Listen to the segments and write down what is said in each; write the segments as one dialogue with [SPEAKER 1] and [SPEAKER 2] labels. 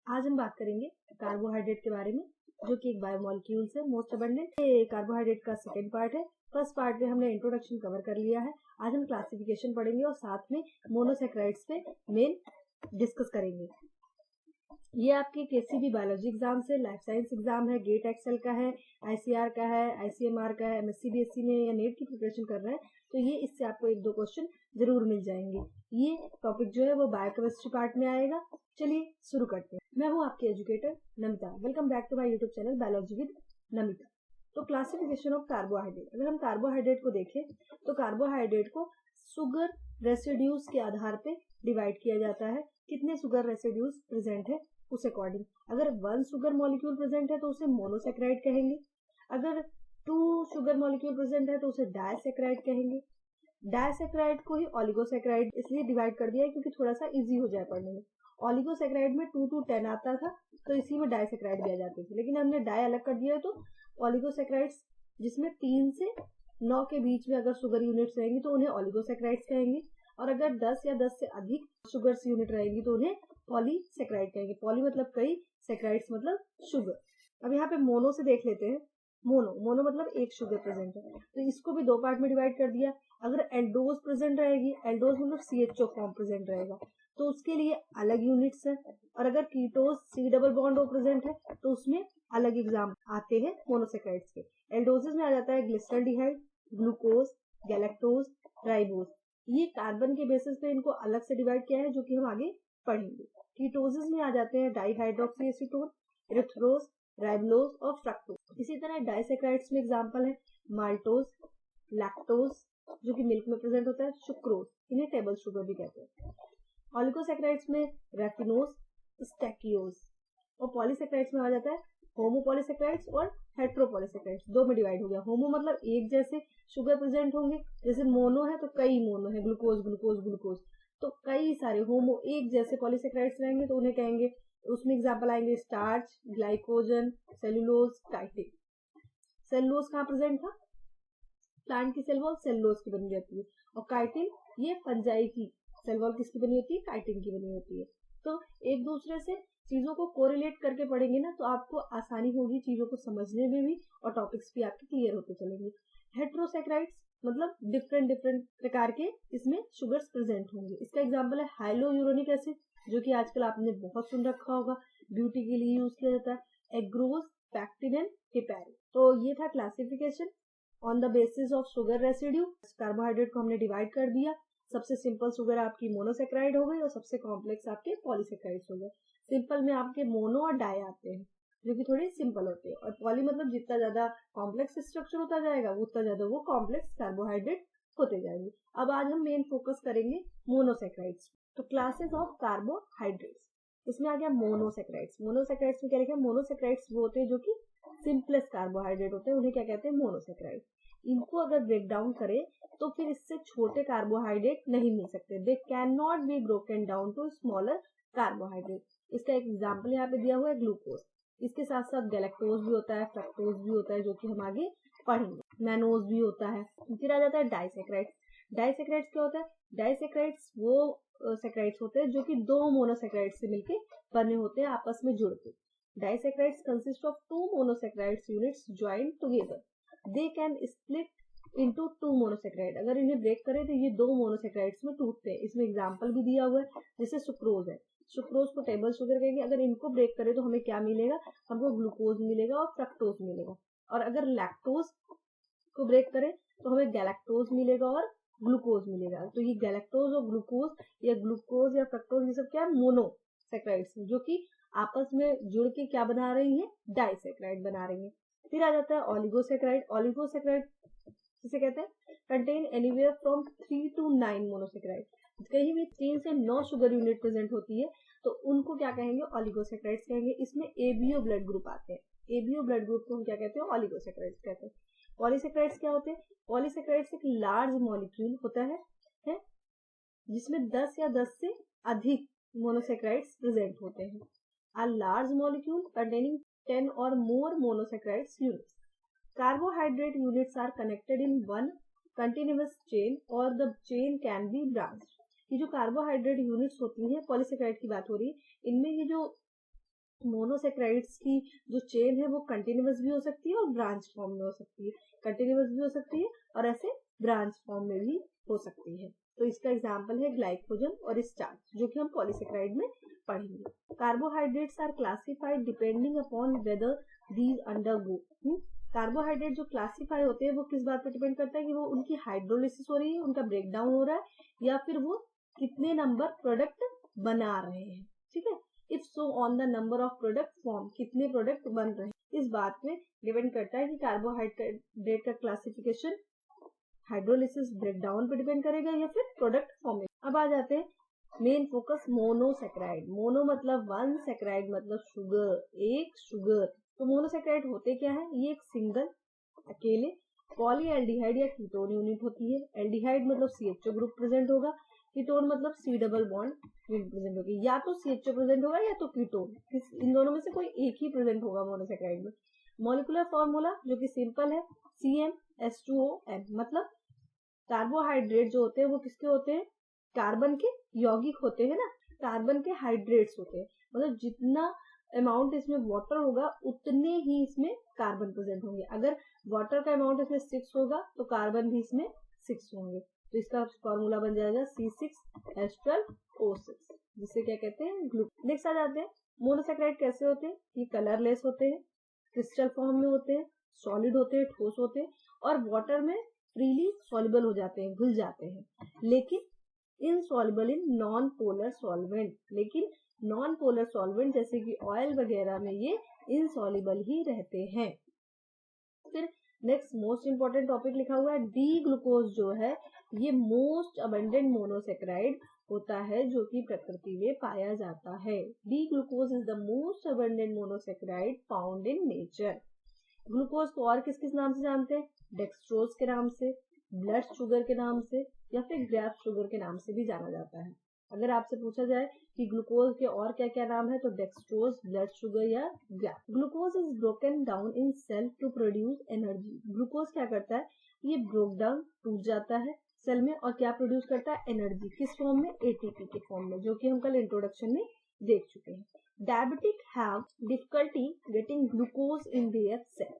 [SPEAKER 1] आज हम बात करेंगे कार्बोहाइड्रेट के बारे में, जो कि एक बायोमोलिक्यूल्स है, मोस्ट अबंडेंट। कार्बोहाइड्रेट का सेकंड पार्ट है। फर्स्ट पार्ट में हमने इंट्रोडक्शन कवर कर लिया है। आज हम क्लासिफिकेशन पढ़ेंगे और साथ में मोनोसेक्राइड्स पे मेन डिस्कस करेंगे। ये आपके किसी भी बायोलॉजी एग्जाम से, लाइफ साइंस एग्जाम है, गेट एक्सेल का है, आईसीआर का है, आईसीएमआर का है, एमएससी बीएससी में या नेट की प्रिपरेशन कर रहे हैं तो ये इससे आपको एक दो क्वेश्चन जरूर मिल जाएंगे। ये टॉपिक जो है वो बायोकेमिस्ट्री पार्ट में आएगा। चलिए शुरू करते हैं। मैं हूँ आपकी educator Namita. Welcome back to my YouTube channel biology with Namita. तो क्लासिफिकेशन ऑफ कार्बोहाइड्रेट, अगर हम कार्बोहाइड्रेट को देखें तो कार्बोहाइड्रेट को शुगर रेसिड्यूज के आधार पे डिवाइड किया जाता है। कितने शुगर रेसिड्यूज प्रेजेंट है उस अकॉर्डिंग। अगर 1 शुगर मॉलिक्यूल प्रेजेंट है तो उसे मोनोसेक्राइड कहेंगे। अगर 2 शुगर मॉलिक्यूल प्रेजेंट है तो उसे डायसेक्राइड कहेंगे। डायसेक्राइड को ही ऑलिगोसेक्राइड इसलिए डिवाइड कर दिया है क्योंकि थोड़ा सा इजी हो जाए पढ़ने में। ऑलिगोसेक्राइड में 2 to 10 आता था तो इसी में डायसेक्राइड दिया जाते थे, लेकिन हमने डाय अलग कर दिया है तो ऑलिगोसेक्राइड्स जिसमें 3 से 9 के बीच में अगर शुगर यूनिट्स रहेंगी तो उन्हें ऑलिगोसेक्राइड्स कहेंगे, और अगर 10 या 10 से अधिक शुगर यूनिट रहेगी तो उन्हें पॉलीसेक्राइड कहेंगे। पॉली मतलब कई, सेक्राइड्स मतलब शुगर। अब यहाँ पे मोनो से देख लेते हैं। मोनो मतलब एक शुगर प्रेजेंट है तो इसको भी 2 पार्ट में डिवाइड कर दिया। अगर एल्डोज प्रेजेंट रहेगी, एल्डोज मतलब CHO फॉर्म प्रेजेंट रहेगा तो उसके लिए अलग यूनिट्स है, और अगर कीटोज C double bond O present है तो उसमें अलग एग्जाम आते हैं मोनोसेक्राइड्स के। एल्डोजेस में आ जाता है ग्लिसरॉल्डिहाइड, ग्लूकोज, गैलेक्टोज, राइबोज। ये कार्बन के बेसिस पे इनको अलग से डिवाइड किया है जो कि हम आगे पढ़ेंगे। कीटोसिस में आ जाते हैं डाइहाइड्रोक्सी एसीटोन, इरिथ्रोज, राइबोलोज और फ्रक्टोज। इसी तरह डाइसेक्राइड्स में एग्जांपल है माल्टोज, लैक्टोज जो कि मिल्क में प्रेजेंट होता है, सुक्रोज, इन्हें टेबल शुगर भी कहते हैं। ऑलिगोसेक्राइड्स में रैफिनोज, स्टैकियोज, और पॉलीसेक्राइड्स में आ जाता है होमोपॉलीसेक्राइड्स और हेट्रोपॉलीसेक्राइड्स। 2 में डिवाइड हो गया। होमो मतलब एक जैसे शुगर प्रेजेंट होंगे, जैसे मोनो है तो कई मोनो है, ग्लूकोज ग्लूकोज ग्लूकोज, तो कई सारे होमो एक जैसे पॉलीसेक्राइड्स रहेंगे तो उन्हें कहेंगे, उसमें एग्जांपल आएंगे starch, glycogen, cellulose, chitin. Cellulose कहाँ प्रेजेंट था? प्लांट की सेल वॉल सेलुलोज की बनी रहती है, और काइटिन ये फंजाई की सेल वॉल किसकी बनी होती है? काइटिन की बनी होती है। तो एक दूसरे से चीजों को कोरिलेट करके पढ़ेंगे ना तो आपको आसानी होगी चीजों को समझने में भी, और टॉपिक्स भी आपके क्लियर होते चलेंगे। हेट्रोसेक्राइड्स मतलब डिफरेंट प्रकार के इसमें शुगर्स प्रेजेंट होंगे। इसका एग्जांपल है हाइलोयूरोनिक एसिड जो कि आजकल आपने बहुत सुन रखा होगा, ब्यूटी के लिए यूज किया जाता है, एग्रोज, पैक्टिन एंड हिपैरिन। तो ये था classification on the basis of sugar residue. Carbohydrate को हमने डिवाइड कर दिया। सबसे सिंपल शुगर आपकी मोनोसेक्राइड हो गई और सबसे कॉम्प्लेक्स आपके पॉलीसेक्राइड्स हो गए। सिंपल में आपके मोनो और डाई आते हैं जो कि थोड़े सिंपल होते हैं, और पॉली मतलब जितना ज्यादा कॉम्प्लेक्स स्ट्रक्चर होता जाएगा उतना ज्यादा वो कॉम्प्लेक्स कार्बोहाइड्रेट होते जाएंगे। अब आज हम मेन फोकस करेंगे मोनोसेक्राइड्स। तो क्लासेस ऑफ कार्बोहाइड्रेट्स, इसमें आ गया मोनोसेक्राइड्स। मोनोसेक्राइड्स में क्या लिखा है? मोनोसेक्राइड्स वो होते हैं जो कि सिंपलेस्ट कार्बोहाइड्रेट होते हैं, उन्हें क्या कहते हैं? मोनोसेक्राइड। इनको अगर ब्रेक डाउन करें तो फिर इससे छोटे कार्बोहाइड्रेट नहीं मिल सकते। They can not be broken down to smaller carbohydrate. इसका एक एग्जाम्पल यहाँ पे दिया हुआ है ग्लूकोज। इसके साथ साथ गैलेक्टोज भी होता है, फ्रक्टोज भी होता है जो कि हम आगे पढ़ेंगे, मैनोज भी होता है। फिर आ जाता है डाइसेक्राइड्स। डाइसेक्राइड्स क्या होता है? डाइसेक्राइड्स वो सेक्राइड्स होते हैं जो कि 2 मोनोसेक्राइड्स से मिलकर बने होते हैं, आपस में जुड़ के। Disaccharides consist of 2 monosaccharides units joint together. They can split into 2 monosaccharide. अगर इन्हें ब्रेक करें तो ये 2 मोनोसेक्राइड्स में टूटते हैं। इसमें एग्जांपल भी दिया हुआ है, जैसे सुक्रोज है, सुक्रोज को टेबल शुगर कहेंगे। अगर इनको ब्रेक करें तो हमें क्या मिलेगा? हमको ग्लूकोज मिलेगा और फ्रक्टोज मिलेगा। और अगर लैक्टोज को ब्रेक करें तो हमें गैलेक्टोज मिलेगा और ग्लूकोज मिलेगा। तो ये गैलेक्टोज और ग्लूकोज या फ्रक्टोज ये सब क्या है? मोनोसेक्राइड्स जो कि आपस में जुड़ के क्या बना रही है? डाइसेक्राइड बना रही है। फिर आ जाता है ऑलिगोसेक्राइड। ऑलिगोसेक्राइड किसे कहते हैं? Contain anywhere from 3 to 9 monosaccharide. कहीं भी 3 से 9 शुगर यूनिट प्रेजेंट होती है तो उनको क्या कहेंगे? ऑलिगोसेक्राइड्स कहेंगे। इसमें एबीओ ब्लड ग्रुप आते हैं। एबीओ ब्लड ग्रुप को हम क्या कहते हैं? ऑलिगोसेक्राइड्स कहते हैं। पॉलीसेक्राइड्स क्या होते हैं? पॉलीसेक्राइड्स एक लार्ज मॉलिक्यूल होता है जिसमें 10 या 10 से अधिक मोनोसेक्राइड्स प्रेजेंट होते हैं। A large molecule containing 10 or more monosaccharides units. Carbohydrate units are connected in one continuous chain or the chain can be branched. ये जो कार्बोहाइड्रेट यूनिट्स होती हैं, पॉलीसेक्राइड की बात हो रही है, इनमें ये जो मोनोसेक्राइड्स की जो चेन है वो कंटिन्यूअस भी हो सकती है और ब्रांच फॉर्म में हो सकती है, कंटिन्यूअस भी हो सकती है और ऐसे ब्रांच फॉर्म में भी हो सकती है। तो इसका एग्जाम्पल है ग्लाइकोजन और स्टार्च, जो कि हम पॉलीसेक्राइड में पढ़ेंगे। Carbohydrates are classified depending upon whether these undergo. Carbohydrate जो क्लासिफाई होते हैं वो किस बात पर डिपेंड करता है कि वो उनकी हाइड्रोलिसिस हो रही है, उनका ब्रेकडाउन हो रहा है, या फिर वो कितने नंबर प्रोडक्ट बना रहे हैं। ठीक है, if so on the number of product form, कितने प्रोडक्ट बन रहे हैं, इस बात में डिपेंड करता है कि कार्बोहाइड्रेट का क्लासिफिकेशन हाइड्रोलिसिस ब्रेकडाउन पे डिपेंड करेगा या फिर प्रोडक्ट फॉर्मेशन। अब आ जाते हैं मेन फोकस मोनोसेक्राइड। मोनो मतलब वन, सेक्राइड मतलब शुगर, एक शुगर। तो मोनोसेक्राइड होते क्या है, ये एक सिंगल अकेले पॉलीएल्डिहाइड या कीटोन यूनिट होती है। एल्डिहाइड मतलब CHO ग्रुप प्रेजेंट होगा, कीटोन मतलब C डबल बॉन्ड प्रेजेंट होगी। या तो CHO प्रेजेंट होगा या तो कीटोन, इन दोनों में से कोई एक ही प्रेजेंट होगा मोनोसेक्राइड में। मॉलिक्यूलर फॉर्मूला जो कि सिंपल है, CmH2ON। मतलब कार्बोहाइड्रेट जो होते हैं वो किसके होते हैं, कार्बन के यौगिक होते हैं ना, कार्बन के हाइड्रेट्स होते हैं। मतलब जितना अमाउंट इसमें वाटर होगा उतने ही इसमें कार्बन प्रेजेंट होंगे। अगर वाटर का अमाउंट इसमें 6 होगा तो कार्बन भी इसमें 6 होंगे। तो इसका फॉर्मूला बन जाएगा C6H12O6, जिसे क्या कहते हैं, ग्लूकोज। नेक्स्ट आ जाते हैं मोनोसेक्राइड कैसे होते हैं। ये कलरलेस होते हैं, क्रिस्टल फॉर्म में होते हैं, सॉलिड होते हैं, ठोस होते हैं और वाटर में फ्रीली सॉल्युबल हो जाते हैं, घुल जाते हैं, लेकिन insoluble in non polar solvent. लेकिन नॉन पोलर सॉल्वेंट जैसे कि ऑयल वगैरह में ये इनसॉल्युबल ही रहते हैं। फिर नेक्स्ट मोस्ट इंपॉर्टेंट टॉपिक लिखा हुआ है डी ग्लूकोज, जो है ये मोस्ट अबंडेंट मोनोसेक्राइड होता है जो कि प्रकृति में पाया जाता है। D glucose is the most abundant monosaccharide found in nature. Glucose को और किस किस नाम से जानते हैं, डेक्सट्रोज के नाम से, ब्लड शुगर के नाम से, या फिर ग्रेप शुगर के नाम से भी जाना जाता है। अगर आपसे पूछा जाए कि ग्लूकोज के और क्या क्या नाम है तो डेक्सट्रोज, ब्लड शुगर या grape. Glucose is broken down in cell to produce energy. Glucose क्या करता है, ये ब्रोक डाउन, टूट जाता है सेल में और क्या प्रोड्यूस करता है, एनर्जी। किस फॉर्म में, ATP के फॉर्म में, जो कि हम कल इंट्रोडक्शन में देख चुके हैं। Diabetic have difficulty getting glucose in their cell.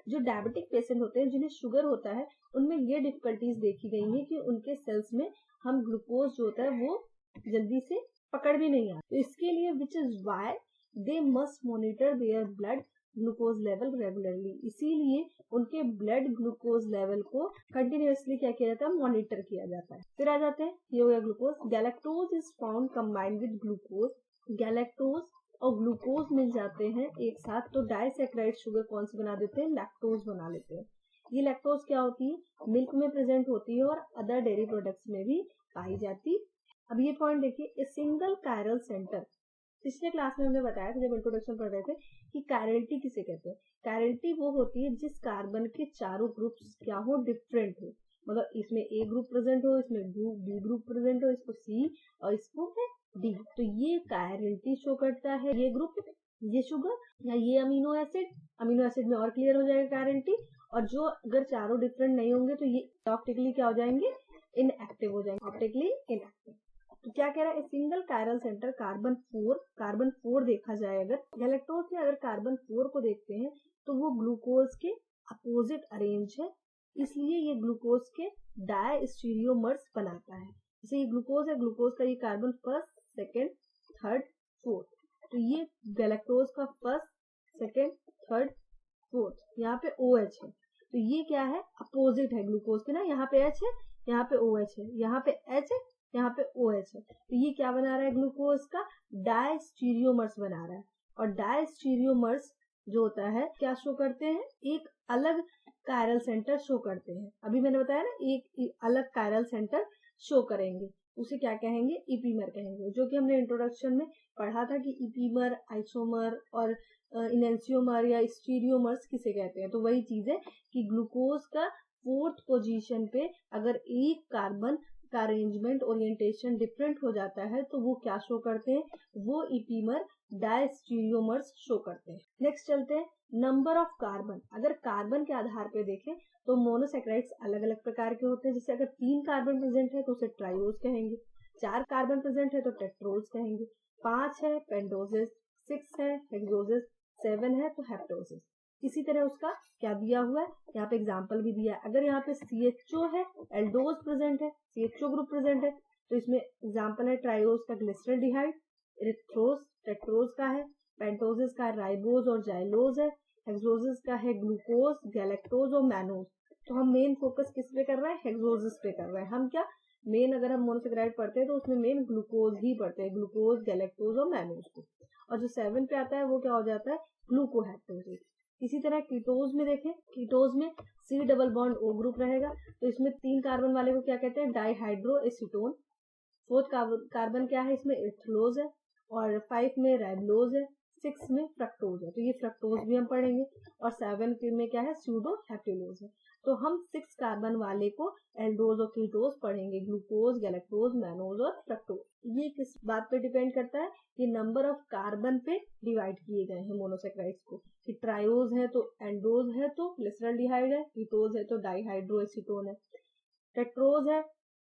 [SPEAKER 1] जो डायबिटिक पेशेंट होते हैं जिन्हें शुगर होता है उनमें ये डिफिकल्टीज देखी गई है कि उनके सेल्स में हम ग्लूकोज जो होता है वो जल्दी से पकड़ भी नहीं आता। तो इसके लिए which is why they must monitor their blood glucose level regularly. इसीलिए उनके ब्लड ग्लूकोज लेवल को कंटिन्यूअसली क्या किया जाता है, मॉनिटर किया जाता है। फिर आ जाते हैं, ये हो गया glucose. Galactose is found combined with glucose. Galactose और ग्लूकोज मिल जाते हैं एक साथ तो डाइसैकेराइड शुगर कौन सी बना देते हैं, लैक्टोज बना लेते हैं। ये लैक्टोज क्या होती है, मिल्क में प्रेजेंट होती है और अदर डेयरी प्रोडक्ट्स में भी पाई जाती। अब ये पॉइंट देखिए, ए सिंगल कायरल सेंटर। पिछले क्लास में हमने बताया था जब इंट्रोडक्शन पढ़ रहे थे कि कायरलिटी किसे कहते हैं। कायरलिटी वो होती है जिस कार्बन के चारों ग्रुप्स क्या हो, डिफरेंट हो। मतलब इसमें A ग्रुप प्रेजेंट हो, इसमें B ग्रुप प्रेजेंट हो, इसको C और इसको है D। तो ये कायरलिटी शो करता है। ये ग्रुप, ये शुगर या ये अमीनो एसिड में और क्लियर हो जाएगा कायरलिटी। और जो अगर चारों डिफरेंट नहीं होंगे तो ये ऑप्टिकली क्या हो जाएंगे, इनएक्टिव हो जाएंगे, ऑप्टिकली इनएक्टिव। तो क्या कह रहा है, सिंगल कायरल सेंटर कार्बन 4 देखा जाए अगर गैलेक्टोज में, अगर कार्बन 4 को देखते हैं तो वो ग्लूकोज के अपोजिट अरेंज है, इसलिए ये ग्लूकोज के डायस्टीरियोमर्स बनाता है। जैसे ये ग्लूकोज है, ग्लूकोज का ये carbon first, second, third, fourth. तो ये गैलेक्टोज का फर्स्ट, सेकेंड, थर्ड, फोर्थ, यहाँ पे OH है। तो ये क्या है, अपोजिट है ग्लूकोज के ना, यहाँ पे H है, यहाँ पे OH है, यहाँ पे H है, यहाँ पे OH है। तो ये क्या बना रहा है, ग्लूकोज का डायस्टीरियोमर्स बना रहा है। और डायस्टीरियोमर्स जो होता है क्या शो करते हैं, एक अलग कायरल सेंटर शो करते हैं। अभी मैंने बताया ना, एक अलग कायरल सेंटर शो करेंगे, उसे क्या कहेंगे, इपीमर कहेंगे। जो कि हमने इंट्रोडक्शन में पढ़ा था कि इपीमर, आइसोमर और इनेंशियोमर या स्टीरियोमर्स किसे कहते हैं। तो वही चीज है कि ग्लूकोज का 4th पोजीशन पे अगर एक कार्बन का अरेंजमेंट ओरिएंटेशन डिफरेंट हो जाता है तो वो क्या शो करते हैं, वो इपीमर डायस्टीरियोमर्स शो करते हैं। नेक्स्ट चलते हैं, नंबर ऑफ कार्बन। अगर कार्बन के आधार पे देखें तो मोनोसेक्राइड्स अलग अलग प्रकार के होते हैं। जैसे अगर 3 कार्बन प्रेजेंट है तो उसे ट्राइओज कहेंगे, 4 कार्बन प्रेजेंट है तो टेट्रोज कहेंगे, 5 है पेंटोजेस, 6 है, हेक्सोसिस 7 है तो हेप्टोसिस। इसी तरह उसका क्या दिया हुआ है, यहाँ पे एग्जाम्पल भी दिया है। अगर यहाँ पे CHO है, एल्डोज प्रेजेंट है, CHO ग्रुप प्रेजेंट है, तो इसमें एग्जाम्पल है ट्रायोज का ग्लिसरॉल्डिहाइड, इरिथ्रोज टेट्रोज का है, पेंटोसिस का राइबोज और जाइलोज है, हेक्सोसिस का है ग्लूकोज, गैलेक्टोज और मैनोज। तो हम मेन फोकस किस पे कर रहे हैं, हेक्सोसिस पे कर रहे हैं। हम क्या मेन अगर हम मोनोसेक्राइड पढ़ते हैं तो उसमें मेन ग्लूकोज ही पढ़ते हैं, ग्लूकोज, गैलेक्टोज और मैनोज को। और जो 7 पे आता है वो क्या हो जाता है, ग्लूकोहेक्टोजेज। इसी तरह कीटोज में देखें, कीटोज में C double bond O group रहेगा, तो इसमें 3 कार्बन वाले को क्या कहते हैं, डाईहाइड्रो एसीटोन। 4th कार्बन क्या है, इसमें इथ्लोज है, और 5 में राइबोलोज है, 6 में फ्रक्टोज है, तो ये फ्रक्टोज भी हम पढ़ेंगे। और 7 में क्या है, स्यूडो हैप्टिलोज है। तो हम 6 कार्बन वाले को एल्डोज और कीटोज पढ़ेंगे, ग्लूकोज, गैलेक्टोज, मैनोज और फ्रक्टोज। ये किस बात पे डिपेंड करता है, ये नंबर ऑफ कार्बन पे डिवाइड किए गए हैं मोनोसेक्राइड्स को, कि ट्रायोज है तो एल्डोज है तो ग्लिसरॉल्डिहाइड है, कीटोज है तो डाईहाइड्रो एसीटोन है, टेट्रोज है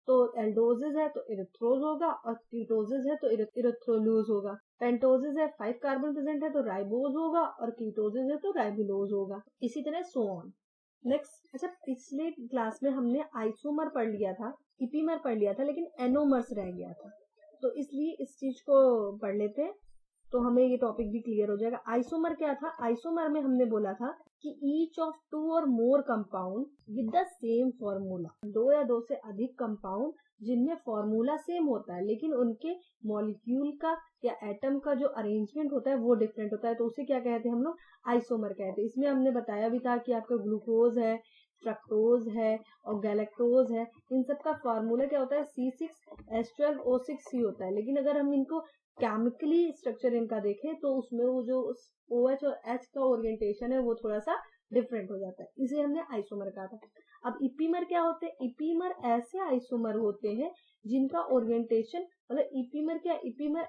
[SPEAKER 1] तो एल्डोजिस है तो इरिथ्रोज होगा, और कीटोसिस है तो इरिथ्रोलूज होगा। पेंटोसिस है 5 कार्बन प्रेजेंट है तो राइबोज होगा, और कीटोसिस है तो राइबोलोज होगा। इसी तरह सो ऑन। नेक्स्ट, अच्छा पिछले क्लास में हमने आइसोमर पढ़ लिया था, इपीमर पढ़ लिया था, लेकिन एनोमर्स रह गया था, तो इसलिए इस चीज को पढ़ लेते हैं तो हमें ये टॉपिक भी क्लियर हो जाएगा। आइसोमर क्या था, आइसोमर में हमने बोला था कि ईच ऑफ 2 और more compound with the same formula, 2 या 2 से अधिक कंपाउंड जिनमें फॉर्मूला सेम होता है लेकिन उनके मॉलिक्यूल का या एटम का जो अरेंजमेंट होता है वो डिफरेंट होता है, तो उसे क्या कहते हैं हम लोग, आइसोमर कहते हैं। इसमें हमने बताया भी था कि आपका ग्लूकोज है, फ्रक्टोज है और गैलेक्टोज है, इन सब का फॉर्मूला क्या होता है, C6H12O6C होता है। लेकिन अगर हम इनको केमिकली स्ट्रक्चर इनका देखें तो उसमें वो जो OH और H का ओरिएंटेशन है वो थोड़ा सा डिफरेंट हो जाता है, इसे हमने आइसोमर कहा था। अब इपीमर क्या होते हैं, इपीमर ऐसे आइसोमर होते हैं जिनका ओरिएंटेशन, मतलब इपीमर क्या, इपीमर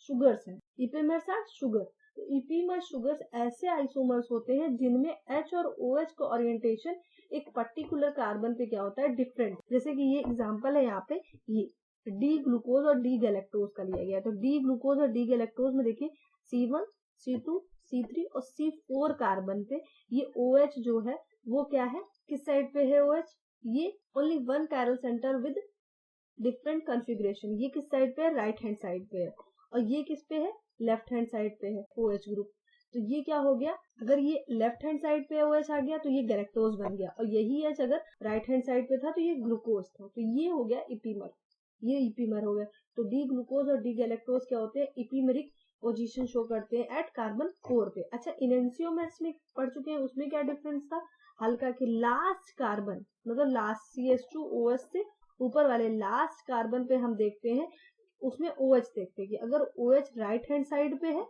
[SPEAKER 1] शुगर्स है, इपीमर्स आर शुगर, तो इपीमर शुगर्स ऐसे आइसोमर्स होते हैं जिनमें H और OH का ओरिएंटेशन एक पर्टिकुलर कार्बन पे क्या होता है, डिफरेंट। जैसे कि ये एग्जांपल है यहाँ पे, ये डी ग्लूकोज और डी गैलेक्टोज का लिया गया, तो डी ग्लूकोज और डी गैलेक्टोज में देखिए C1, C2, C3 और C4 कार्बन पे ये OH जो है वो क्या है, किस साइड पे है OH, ये only 1 chiral centre with different configuration, ये किस साइड पे है, राइट हैंड साइड पे है, और ये किस पे है, लेफ्ट हैंड साइड पे है OH ग्रुप। तो ये क्या हो गया, अगर ये लेफ्ट हैंड साइड पे OH आ गया तो ये गैलेक्टोज बन गया, और यही H अगर राइट हैंड साइड पे था तो ये ग्लूकोज था, तो ये हो गया इपीमर, ये इपीमर हो गया। तो डी ग्लूकोज और डी गैलेक्टोज क्या होते हैं, इपीमेरिक पोजीशन शो करते हैं एट कार्बन 4 पे। अच्छा इनएंशियोमर्स में पढ़ चुके हैं, उसमें क्या डिफरेंस था, हल्का कि लास्ट कार्बन, मतलब लास्ट CH2OH से ऊपर वाले लास्ट कार्बन पे हम देखते हैं, उसमें OH देखते हैं कि अगर OH राइट हैंड साइड पे है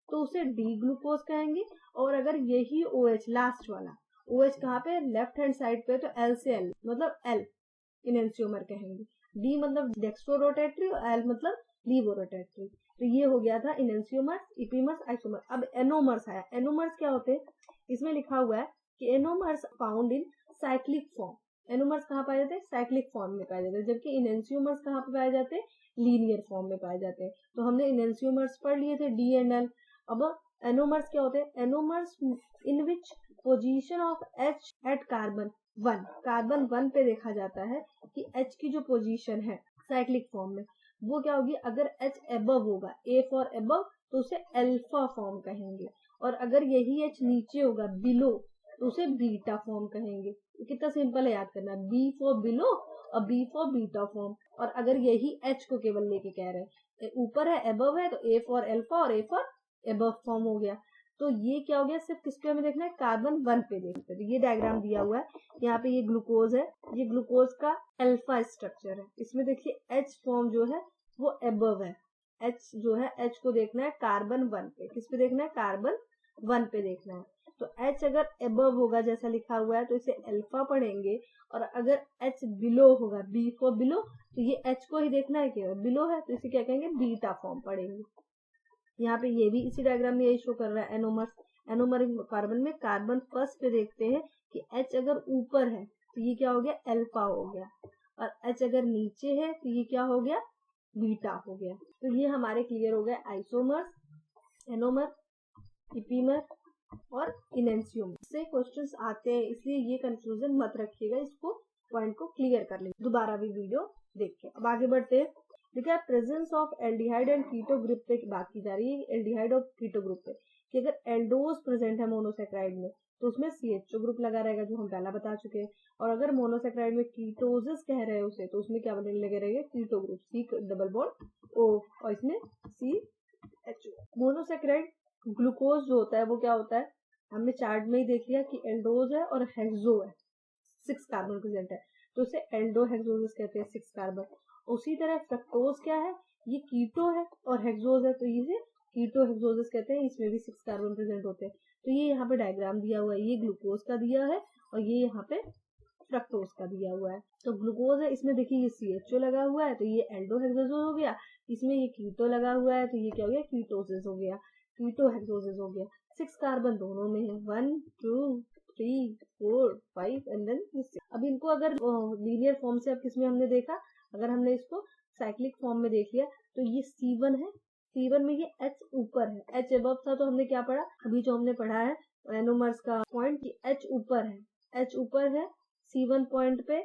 [SPEAKER 1] तो उसे डी ग्लूकोज कहेंगे, और अगर यही OH लास्ट वाला OH कहाँ पे, लेफ्ट हैंड साइड पे, तो L से L मतलब L इनएंशियोमर कहेंगे। डी मतलब डेक्स्ट्रोरोटेटरी और एल मतलब लीवोरोटेटरी। तो ये हो गया था इनएंशियोमर्स, इपीमर्स, आइसोमर। अब एनोमर्स आया, एनोमर्स क्या होते हैं, इसमें लिखा हुआ है कि anomers found in cyclic form. Anomers कहाँ पाए जाते हैं, साइक्लिक फॉर्म में पाए जाते हैं, जबकि इनएंशियोमर्स कहाँ पे पाए जाते हैं, लीनियर फॉर्म में पाए जाते हैं। तो हमने इनएंशियोमर्स पढ़ लिए थे डी एंड एल। अब एनोमर्स क्या होते हैं, anomers in which position of H at carbon 1, carbon 1 पे देखा जाता है कि H की जो पोजीशन है साइक्लिक फॉर्म में वो क्या होगी, अगर H एबव होगा, A फॉर एबव, तो उसे अल्फा फॉर्म कहेंगे, और अगर यही H नीचे होगा, बिलो, तो उसे बीटा फॉर्म कहेंगे। तो कितना सिंपल है याद करना, B फॉर बिलो और B फॉर बीटा फॉर्म। और अगर यही H को केवल लेके कह रहे हैं, ऊपर है एबव है, तो A फॉर अल्फा और A फॉर एबव फॉर्म हो गया। तो ये क्या हो गया, सिर्फ किस पे हमें देखना है, कार्बन 1 पे देखते हैं। तो ये डायग्राम दिया हुआ है, यहाँ पे ये ग्लूकोज है, ये ग्लूकोज का अल्फा स्ट्रक्चर है। इसमें देखिए H फॉर्म जो है वो एबव है, H जो है H को देखना है कार्बन 1 पे, किस पे देखना है, कार्बन 1 पे देखना है। तो H अगर एबव होगा जैसा लिखा हुआ है तो इसे अल्फा पढ़ेंगे, और अगर H बिलो होगा, B फॉर बिलो, तो ये H को ही देखना है, केवल बिलो है तो इसे क्या कहेंगे, बीटा फॉर्म पढ़ेंगे। यहाँ पे ये भी इसी डायग्राम में यही शो कर रहा है। एनोमर्स, एनोमर कार्बन में कार्बन फर्स्ट पे देखते हैं कि H अगर ऊपर है तो ये क्या हो गया, अल्फा हो गया, और H अगर नीचे है तो ये क्या हो गया, बीटा हो गया। तो ये हमारे क्लियर हो गए आइसोमर्स, एनोमर, इपीमर और इनेंसियोमर से क्वेश्चंस आते हैं, इसलिए ये कंफ्यूजन मत रखिएगा, इसको पॉइंट को क्लियर कर लीजिए दोबारा भी वीडियो देख के। अब आगे बढ़ते हैं। देखिए presence of aldehyde and keto group पे बात की जा रही है, एल्डिहाइड और कीटो ग्रुप पे, कि अगर एल्डोज प्रेजेंट है मोनोसेक्राइड में तो उसमें CHO ग्रुप लगा रहेगा, जो हम पहला बता चुके हैं। और अगर मोनोसेक्राइड में कीटोसिस कह रहे हैं उसे, तो उसमें क्या लगे रहेगा, keto group, C double bond O और इसमें CHO। मोनोसेक्राइड ग्लूकोज जो होता है वो क्या होता है, हमने चार्ट में ही देख लिया कि एल्डोज है और हेक्सो है, 6 कार्बन प्रेजेंट है, तो इसे एल्डो हेक्सोसिस कहते हैं, 6 कार्बन। उसी तरह फ्रक्टोज क्या है, ये कीटो है और हेक्सोज है, तो इसे कीटो हेक्सोसिस कहते हैं, इसमें भी 6 कार्बन प्रेजेंट होते हैं। तो ये यहाँ पे डायग्राम दिया हुआ है, ये ग्लूकोज का दिया है और ये यहाँ पे फ्रक्टोज का दिया हुआ है। तो ग्लूकोज है, इसमें देखिए ये CHO लगा हुआ है, तो ये एल्डो हेक्सोसिस हो गया। इसमें ये कीटो लगा हुआ है, तो ये क्या हो गया, कीटोसिस हो गया, कीटो हेक्सोसिस हो गया। 6 कार्बन दोनों में है, 1 2 3 4 5 एंड देन 6। अब इनको अगर लीनियर फॉर्म से, अब किसमें हमने देखा, अगर हमने इसको साइक्लिक फॉर्म में देख लिया तो ये C1 है, C1 में ये H ऊपर है, H अबव था, तो हमने क्या पढ़ा, अभी जो हमने पढ़ा है एनोमर्स का पॉइंट कि H ऊपर है, H ऊपर है, C1 पॉइंट पे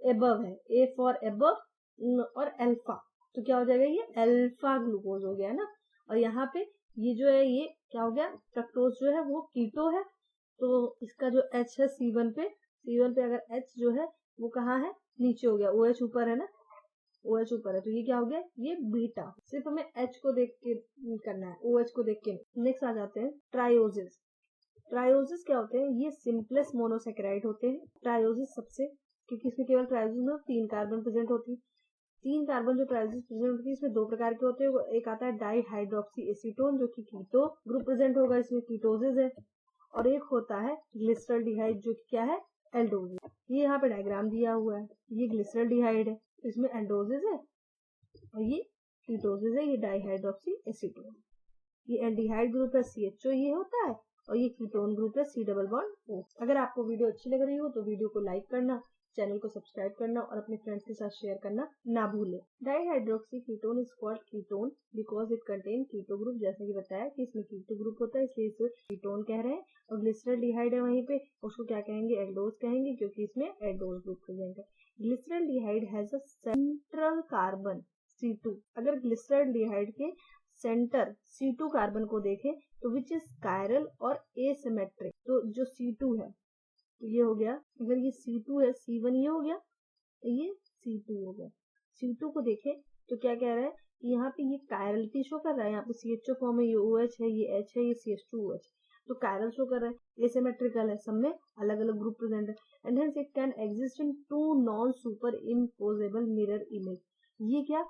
[SPEAKER 1] अबव है, A फॉर अबव और अल्फा, तो क्या हो जाएगा, ये अल्फा ग्लूकोज हो गया ना। और यहाँ पे ये जो है ये क्या हो गया, फ्रक्टोज जो है वो कीटो है, तो इसका जो H है C1 पे अगर H जो है वो कहाँ है, नीचे हो गया, OH ऊपर है ना, OH ऊपर है, तो ये क्या हो गया, ये बीटा। सिर्फ हमें H को देख के करना है, OH को देख के। नेक्स्ट आ जाते हैं ट्रायोसिस। ट्रायोसिस क्या होते हैं, ये सिंपलेस्ट मोनोसेक्राइड होते हैं। ट्रायोसिस सबसे, क्योंकि इसमें केवल ट्रायोसिस में 3 कार्बन प्रेजेंट होती है। 3 कार्बन जो ट्रायोसिस प्रेजेंट होती है, इसमें 2 प्रकार के होते हैं। एक आता है डाई हाइड्रोक्सी एसीटोन, जो कि कीटो ग्रुप प्रेजेंट होगा, इसमें कीटोसिस है। और एक होता है ग्लिसरॉल्डिहाइड, जो क्या है, एल्डोसिस। ये यहाँ पे डायग्राम दिया हुआ है, ये ग्लिसरॉल्डिहाइड है, इसमें एल्डोसिस है और ये कीटोसिस है, ये डाईहाइड्रोक्सी एसीटोन। ये एल्डिहाइड ग्रुप है, CHO ये होता है, और ये कीटोन ग्रुप है, C डबल बॉन्ड O। अगर आपको वीडियो अच्छी लग रही हो तो वीडियो को लाइक करना, चैनल को सब्सक्राइब करना और अपने फ्रेंड्स के साथ शेयर करना ना भूलें। Dihydroxy ketone is called ketone because it contain keto group, जैसे कि बताया कि इसमें कीटो ग्रुप होता है, इसलिए इसे कीटोन कह रहे हैं। और ग्लिसरॉल्डिहाइड है वहीं पे, उसको क्या कहेंगे, एल्डोज कहेंगे, क्योंकि इसमें एल्डोज ग्रुप प्रेजेंट है। Glyceraldehyde has a central carbon C2। अगर ग्लिसरॉल्डिहाइड के सेंटर C2 कार्बन को देखें तो विच इज कायरल और एसिमेट्रिक, तो जो C2 है तो ये हो गया, अगर ये C2 है, C1 ये हो गया, तो ये C2 हो गया। C2 को देखें तो क्या कह रहा है कि यहाँ पे ये कायरलिटी शो कर रहा है, यहाँ पे CHO फॉर्म है, ये OH है, ये H है, ये CH2OH, तो कायरल शो कर रहा है। एसिमेट्रिकल है, सब में अलग अलग ग्रुप प्रेजेंट है। And hence it can exist in 2 non super imposable mirror image. ये क्या,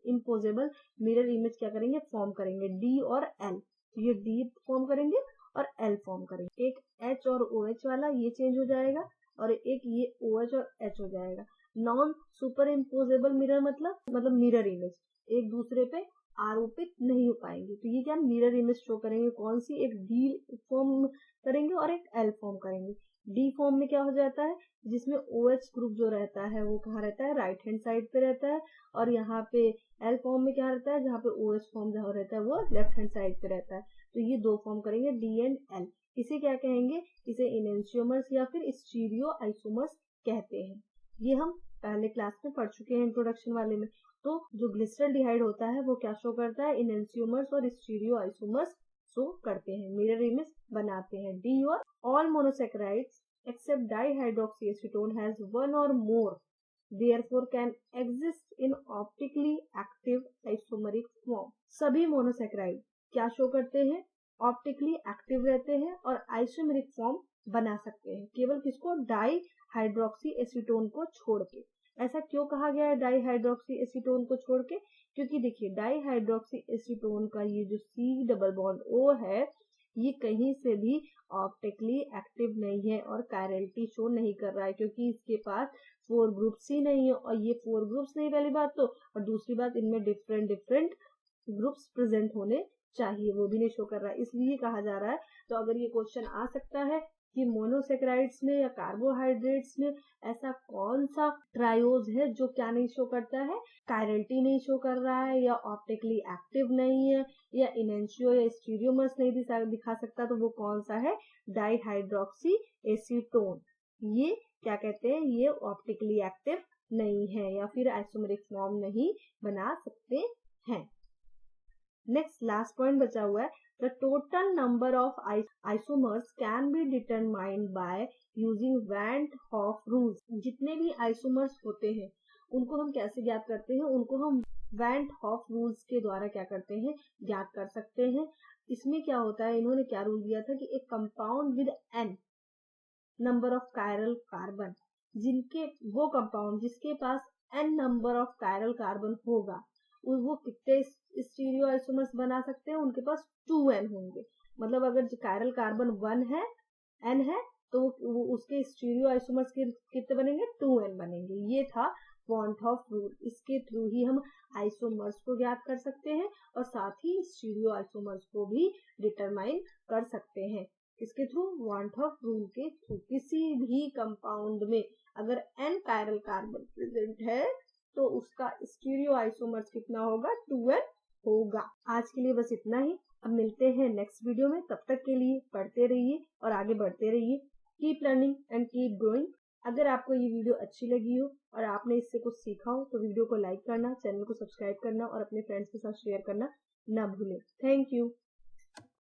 [SPEAKER 1] इम्पोजेबल मिरर इमेज क्या करेंगे, फॉर्म करेंगे, D और L, तो ये D फॉर्म करेंगे और L फॉर्म करेंगे। एक H और OH वाला ये चेंज हो जाएगा और एक ये OH और H हो जाएगा। नॉन सुपर इम्पोजेबल मिरर मतलब मिरर इमेज एक दूसरे पे आरोपित नहीं हो पाएंगे, तो ये क्या मिरर इमेज शो करेंगे, कौन सी, एक D फॉर्म करेंगे और एक L फॉर्म करेंगे। D फॉर्म में क्या हो जाता है, जिसमें OH ग्रुप जो रहता है वो कहाँ रहता है, राइट हैंड साइड पे रहता है, और यहाँ पे L फॉर्म में क्या रहता है, जहाँ पे OH फॉर्म जहाँ रहता है वो लेफ्ट हैंड साइड पे रहता है। तो ये 2 फॉर्म करेंगे, D एंड L। इसे क्या कहेंगे, इसे इनेंशियोमर्स या फिर स्टीरियो आइसोमर्स कहते हैं। ये हम पहले क्लास में पढ़ चुके हैं इंट्रोडक्शन वाले में। तो जो ग्लिसरॉल्डिहाइड होता है वो क्या शो करता है, इनेंशियोमर्स और स्टीरियो आइसोमर्स शो करते हैं, मिरर इमेज बनाते हैं। D और all monosaccharides except dihydroxyacetone has one or more, therefore can exist in optically active isomeric form। सभी मोनोसेक्राइड क्या शो करते हैं, ऑप्टिकली एक्टिव रहते हैं और आइसोमेरिक फॉर्म बना सकते हैं, केवल किसको, डाई हाइड्रोक्सी एसीटोन को छोड़ के। ऐसा क्यों कहा गया है डाई हाइड्रोक्सी एसीटोन को छोड़ के, क्योंकि देखिए डाई हाइड्रोक्सी एसीटोन का ये जो C डबल बॉन्ड O है, ये कहीं से भी ऑप्टिकली एक्टिव नहीं है और कायरलिटी शो नहीं कर रहा है, क्योंकि इसके पास 4 ग्रुप्स ही नहीं है। और ये 4 ग्रुप्स नहीं, पहली बात तो, और दूसरी बात इनमें डिफरेंट ग्रुप्स प्रेजेंट होने चाहिए, वो भी नहीं शो कर रहा है, इसलिए कहा जा रहा है। तो अगर ये क्वेश्चन आ सकता है कि मोनोसेकेराइड्स में या कार्बोहाइड्रेट्स में ऐसा कौन सा ट्रायोज है जो क्या नहीं शो करता है, कायरल्टी नहीं शो कर रहा है, या ऑप्टिकली एक्टिव नहीं है, या इनेंशियो या स्टीरियोमर्स नहीं दिखा सकता, तो वो कौन सा है, डाइहाइड्रोक्सी एसीटोन। ये क्या कहते हैं, ये ऑप्टिकली एक्टिव नहीं है या फिर आइसोमेरिक फॉर्म नहीं बना सकते हैं। नेक्स्ट लास्ट पॉइंट बचा हुआ है, the total number of isomers can be determined by using van Hoff rules. जितने भी आइसोमर्स होते हैं उनको हम कैसे ज्ञात करते हैं, उनको हम वैन हॉफ रूल्स के द्वारा क्या करते हैं, ज्ञात कर सकते हैं। इसमें क्या होता है, इन्होंने क्या रूल दिया था कि एक compound with n number of chiral carbon, जिनके वो कंपाउंड जिसके पास n number of chiral carbon होगा, वो कितने स्टीरियो आइसोमर्स बना सकते हैं, उनके पास 2n होंगे। मतलब अगर कायरल कार्बन 1 है, n है, तो वो उसके स्टीरियो आइसोमर्स कितने बनेंगे, 2n बनेंगे। ये था वॉन हॉफ रूल। इसके थ्रू ही हम आइसोमर्स को ज्ञात कर सकते हैं और साथ ही स्टीरियो आइसोमर्स को भी डिटरमाइन कर सकते हैं। इसके थ्रू वॉन हॉफ रूल के थ्रू किसी भी कंपाउंड में अगर n कायरल कार्बन प्रेजेंट है तो उसका स्टीरियो आइसोमर्स कितना होगा, 2n होगा। आज के लिए बस इतना ही। अब मिलते हैं नेक्स्ट वीडियो में। तब तक के लिए पढ़ते रहिए और आगे बढ़ते रहिए। Keep learning and keep growing. अगर आपको ये वीडियो अच्छी लगी हो और आपने इससे कुछ सीखा हो तो वीडियो को लाइक करना, चैनल को सब्सक्राइब करना और अपने फ्रेंड्स के साथ शेयर करना ना भूलें। Thank you.